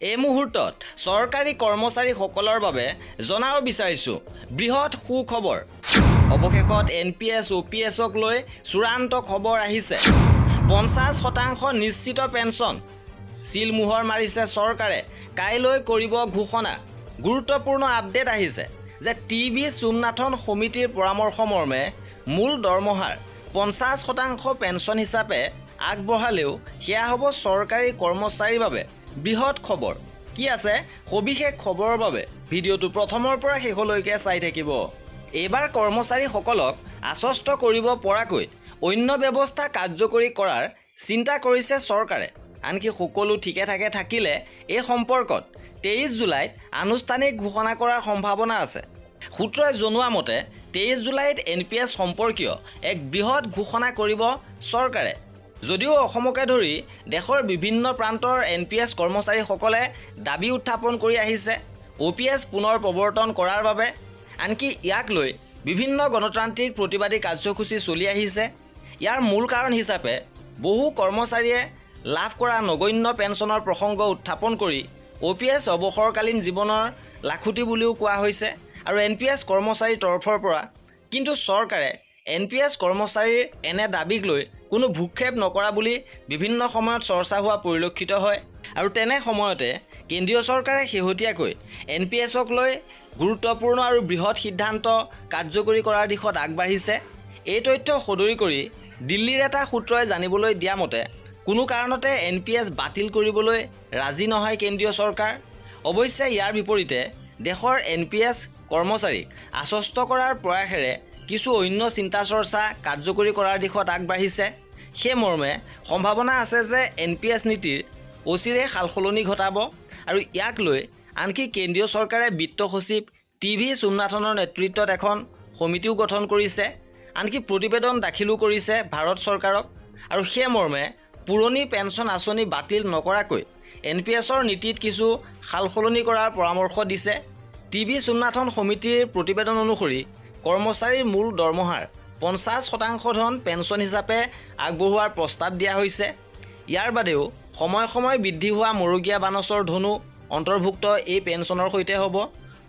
এই মুহূৰ্তত চৰকাৰী কৰ্মচাৰীসকলৰ বাবে জনাব বিচাৰিছোঁ বৃহৎ সুখবৰ। অৱশেষত NPS OPSক লৈ চূড়ান্ত খবৰ আহিছে। 50% নিশ্চিত পেঞ্চন। চিলমোহৰ মাৰিছে চৰকাৰে, কাইলৈ কৰিব ঘোষণা। গুৰুত্বপূৰ্ণ আপডেট আহিছে যে TB সোমনাথন সমিতিৰ পৰামৰ্শ মৰ্মে মূল দৰমহাৰ 50% পেঞ্চন হিচাপে আগবঢ়ালেও সেয়া হ'ব চৰকাৰী কৰ্মচাৰীৰ বাবে বৃহৎ খবৰ। কি আছে সবিশেষ খবৰৰ বাবে ভিডিঅ'টো প্ৰথমৰ পৰা শেষলৈকে চাই থাকিব। এইবাৰ কৰ্মচাৰীসকলক আশ্বস্ত কৰিব পৰাকৈ অন্য ব্যৱস্থা কাৰ্যকৰী কৰাৰ চিন্তা কৰিছে চৰকাৰে। আনকি সকলো ঠিকে ঠাকে থাকিলে এই সম্পৰ্কত 23 জুলাইত আনুষ্ঠানিক ঘোষণা কৰাৰ সম্ভাৱনা আছে। সূত্ৰই জনোৱা মতে 23 জুলাইত NPS সম্পৰ্কীয় এক বৃহৎ ঘোষণা কৰিব চৰকাৰে। যদিও অসমকে ধৰি দেশৰ বিভিন্ন প্ৰান্তৰ NPS কৰ্মচাৰীসকলে দাবী উত্থাপন কৰি আহিছে OPS পুনৰ প্ৰৱৰ্তন কৰাৰ বাবে। আনকি ইয়াক লৈ বিভিন্ন গণতান্ত্ৰিক প্ৰতিবাদী কাৰ্যসূচী চলি আহিছে। ইয়াৰ মূল কাৰণ হিচাপে বহু কৰ্মচাৰীয়ে লাভ কৰা নগণ্য পেঞ্চনৰ প্ৰসংগ উত্থাপন কৰি OPS অৱসৰকালীন জীৱনৰ লাখুটি বুলিও কোৱা হৈছে আৰু NPS কৰ্মচাৰীৰ তৰফৰ পৰা। কিন্তু চৰকাৰে NPS কৰ্মচাৰীৰ এনে দাবীক লৈ কোনো ভূক্ষেপ নকৰা বুলি বিভিন্ন সময়ত চৰ্চা হোৱা পৰিলক্ষিত হয়। আৰু তেনে সময়তে কেন্দ্ৰীয় চৰকাৰে শেহতীয়াকৈ NPSক লৈ গুৰুত্বপূৰ্ণ আৰু বৃহৎ সিদ্ধান্ত কাৰ্যকৰী কৰাৰ দিশত আগবাঢ়িছে। এই তথ্য সদৰি কৰি দিল্লীৰ এটা সূত্ৰই জানিবলৈ দিয়া মতে কোনো কাৰণতে NPS বাতিল কৰিবলৈ ৰাজি নহয় কেন্দ্ৰীয় চৰকাৰ। অৱশ্যে ইয়াৰ বিপৰীতে দেশৰ NPS কৰ্মচাৰীক আশ্বস্ত কৰাৰ প্ৰয়াসেৰে কিছু অন্য চিন্তা চৰ্চা কাৰ্যকৰী কৰাৰ দিশত আগবাঢ়িছে। সেই মৰ্মে সম্ভাৱনা আছে যে NPS নীতিৰ অচিৰে সালসলনি ঘটাব। আৰু ইয়াক লৈ আনকি কেন্দ্ৰীয় চৰকাৰে বিত্ত সচিব TB সোমনাথনৰ নেতৃত্বত এখন সমিতিও গঠন কৰিছে। আনকি প্ৰতিবেদন দাখিলো কৰিছে ভাৰত চৰকাৰক। আৰু সেই মৰ্মে পুৰণি পেঞ্চন আঁচনি বাতিল নকৰাকৈ NPSৰ নীতিত কিছু সালসলনি কৰাৰ পৰামৰ্শ দিছে। TB সোমনাথন সমিতিৰ প্ৰতিবেদন অনুসৰি কৰ্মচাৰীৰ মূল দৰমহাৰ 50% ধন পেঞ্চন হিচাপে আগবঢ়োৱাৰ প্ৰস্তাৱ দিয়া হৈছে। ইয়াৰ বাদেও সময়ে সময়ে বৃদ্ধি হোৱা মৰুগীয়া বানচৰ ধনো অন্তৰ্ভুক্ত এই পেঞ্চনৰ সৈতে হ'ব।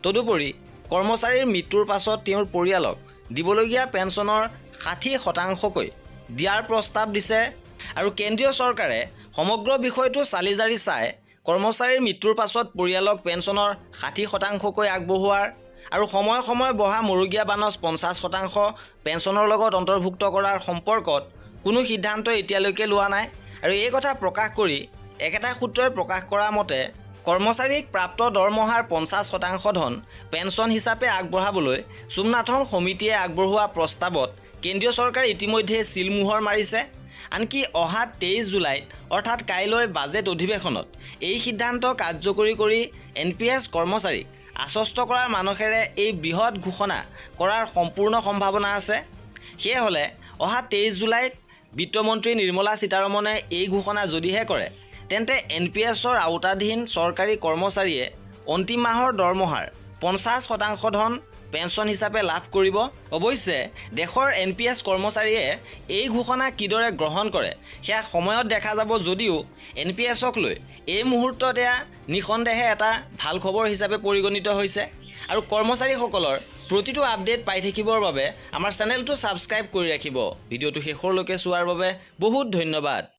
তদুপৰি কৰ্মচাৰীৰ মৃত্যুৰ পাছত তেওঁৰ পৰিয়ালক দিবলগীয়া পেঞ্চনৰ 60%কৈ দিয়াৰ প্ৰস্তাৱ দিছে। আৰু কেন্দ্ৰীয় চৰকাৰে সমগ্ৰ বিষয়টো চালি জাৰি চাই কৰ্মচাৰীৰ মৃত্যুৰ পাছত পৰিয়ালক পেঞ্চনৰ 60%কৈ আগবঢ়োৱাৰ আৰু সময়ে সময়ে বহা মৰুগীয়া বানচ 50% পেঞ্চনৰ লগত অন্তৰ্ভুক্ত কৰাৰ সম্পৰ্কত কোনো সিদ্ধান্ত এতিয়ালৈকে লোৱা নাই। আৰু এই কথা প্ৰকাশ কৰি একেটা সূত্ৰই প্ৰকাশ কৰা মতে কৰ্মচাৰীক প্ৰাপ্ত দৰমহাৰ 50% ধন পেঞ্চন হিচাপে আগবঢ়াবলৈ সোমনাথন সমিতিয়ে আগবঢ়োৱা প্ৰস্তাৱত কেন্দ্ৰীয় চৰকাৰে ইতিমধ্যে চিলমোহৰ মাৰিছে। আনকি অহা 23 জুলাইত অৰ্থাৎ কাইলৈ বাজেট অধিৱেশনত এই সিদ্ধান্ত কাৰ্যকৰী কৰি NPS কৰ্মচাৰীক আশ্বস্ত কৰাৰ মানসেৰে এই বৃহৎ ঘোষণা কৰাৰ সম্পূৰ্ণ সম্ভাৱনা আছে। সেয়ে হ'লে অহা 23 জুলাইত বিত্তমন্ত্ৰী নিৰ্মলা সীতাৰমণে এই ঘোষণা যদিহে কৰে তেন্তে NPSৰ আওতাধীন চৰকাৰী কৰ্মচাৰীয়ে অন্তিম মাহৰ দৰমহাৰ 50% ধন পেঞ্চন হিচাপে লাভ কৰিব। অৱশ্যে দেশৰ NPS কৰ্মচাৰীয়ে এই ঘোষণা কিদৰে গ্ৰহণ কৰে সেয়া সময়ত দেখা যাব। যদিও NPSক লৈ এই মুহূৰ্তত এয়া নিঃসন্দেহে এটা ভাল খবৰ হিচাপে পৰিগণিত হৈছে। আৰু কৰ্মচাৰীসকলৰ প্ৰতিটো আপডেট পাই থাকিবৰ বাবে আমাৰ চেনেলটো ছাবস্ক্ৰাইব কৰি ৰাখিব। ভিডিঅ'টো শেষলৈকে চোৱাৰ বাবে বহুত ধন্যবাদ।